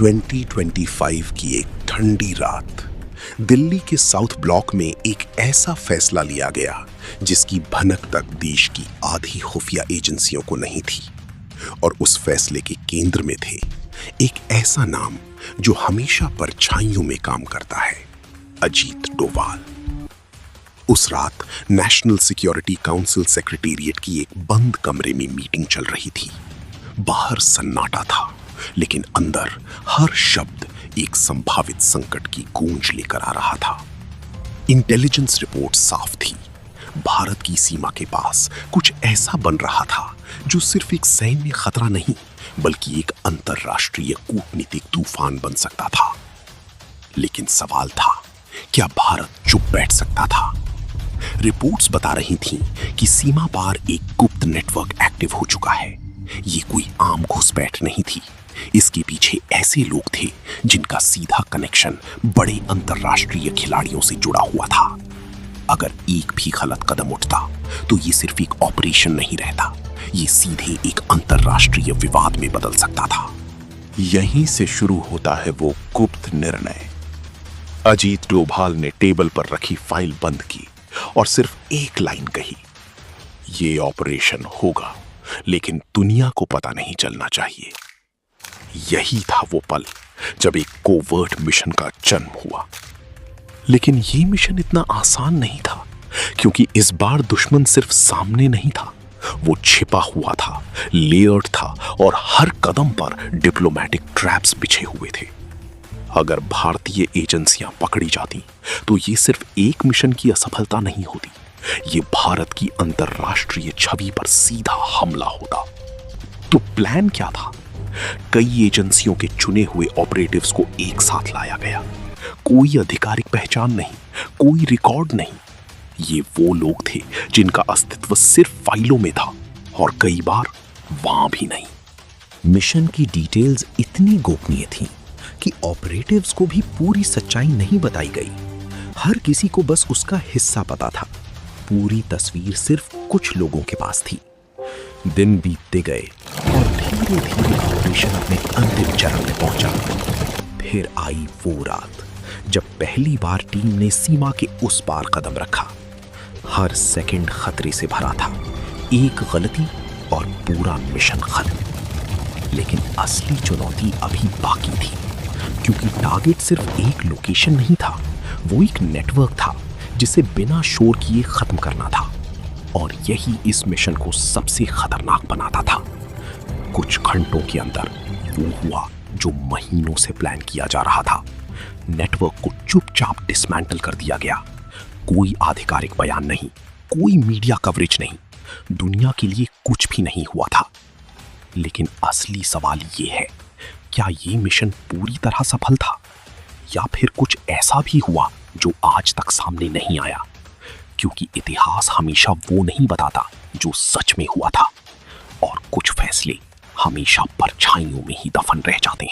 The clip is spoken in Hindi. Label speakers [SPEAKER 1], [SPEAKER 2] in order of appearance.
[SPEAKER 1] 2025 की एक ठंडी रात दिल्ली के साउथ ब्लॉक में एक ऐसा फैसला लिया गया जिसकी भनक तक देश की आधी खुफिया एजेंसियों को नहीं थी। और उस फैसले के केंद्र में थे एक ऐसा नाम जो हमेशा परछाइयों में काम करता है, अजीत डोभाल। उस रात नेशनल सिक्योरिटी काउंसिल सेक्रेटेरिएट की एक बंद कमरे में मीटिंग चल रही थी। बाहर सन्नाटा था, लेकिन अंदर हर शब्द एक संभावित संकट की गूंज लेकर आ रहा था। इंटेलिजेंस रिपोर्ट साफ थी। भारत की सीमा के पास कुछ ऐसा बन रहा था जो सिर्फ एक सैन्य खतरा नहीं, बल्कि एक अंतरराष्ट्रीय कूटनीतिक तूफान बन सकता था। लेकिन सवाल था, क्या भारत चुप बैठ सकता था? रिपोर्ट्स बता रही थीं कि सीमा पार एक गुप्त नेटवर्क एक्टिव हो चुका है। ये कोई आम घुसपैठ नहीं थी। इसके पीछे ऐसे लोग थे जिनका सीधा कनेक्शन बड़े अंतरराष्ट्रीय खिलाड़ियों से जुड़ा हुआ था। अगर एक भी गलत कदम उठता तो ये सिर्फ एक ऑपरेशन नहीं रहता, ये सीधे एक अंतरराष्ट्रीय विवाद में बदल सकता था।
[SPEAKER 2] यहीं से शुरू होता है वो गुप्त निर्णय। अजीत डोभाल ने टेबल पर रखी फाइल बंद की और सिर्फ एक लाइन कही, ये ऑपरेशन होगा, लेकिन दुनिया को पता नहीं चलना चाहिए। यही था वो पल जब एक कोवर्ट मिशन का जन्म हुआ। लेकिन ये मिशन इतना आसान नहीं था, क्योंकि इस बार दुश्मन सिर्फ सामने नहीं था, वो छिपा हुआ था, लेयर्ड था और हर कदम पर डिप्लोमेटिक ट्रैप्स बिछे हुए थे। अगर भारतीय एजेंसियां पकड़ी जाती तो ये सिर्फ एक मिशन की असफलता नहीं होती, ये भारत की अंतरराष्ट्रीय छवि पर सीधा हमला होता। तो प्लान क्या था? कई एजेंसियों के चुने हुए ऑपरेटिव्स को एक साथ लाया गया। कोई आधिकारिक पहचान नहीं, कोई रिकॉर्ड नहीं। ये वो लोग थे जिनका अस्तित्व सिर्फ फाइलों में था और कई बार वहां भी नहीं।
[SPEAKER 3] मिशन की डिटेल्स इतनी गोपनीय थी कि ऑपरेटिव्स को भी पूरी सच्चाई नहीं बताई गई। हर किसी को बस उसका हिस्सा पता था। पूरी तस्वीर सिर्फ कुछ लोगों के पास थी। दिन बीतते गए और धीरे धीरे ऑपरेशन अपने अंतिम चरण में पहुंचा। फिर आई वो रात जब पहली बार टीम ने सीमा के उस पार कदम रखा। हर सेकंड खतरे से भरा था। एक गलती और पूरा मिशन खत्म। लेकिन असली चुनौती अभी बाकी थी, क्योंकि टारगेट सिर्फ एक लोकेशन नहीं था, वो एक नेटवर्क था जिसे बिना शोर किए खत्म करना था। और यही इस मिशन को सबसे खतरनाक बनाता था। कुछ घंटों के अंदर वो हुआ जो महीनों से प्लान किया जा रहा था। नेटवर्क को चुपचाप डिसमेंटल कर दिया गया। कोई आधिकारिक बयान नहीं, कोई मीडिया कवरेज नहीं, दुनिया के लिए कुछ भी नहीं हुआ था। लेकिन असली सवाल ये है, क्या ये मिशन पूरी तरह सफल था, या फिर कुछ ऐसा भी हुआ जो आज तक सामने नहीं आया? क्योंकि इतिहास हमेशा वो नहीं बताता जो सच में हुआ था, और कुछ फैसले हमेशा परछाइयों में ही दफन रह जाते हैं।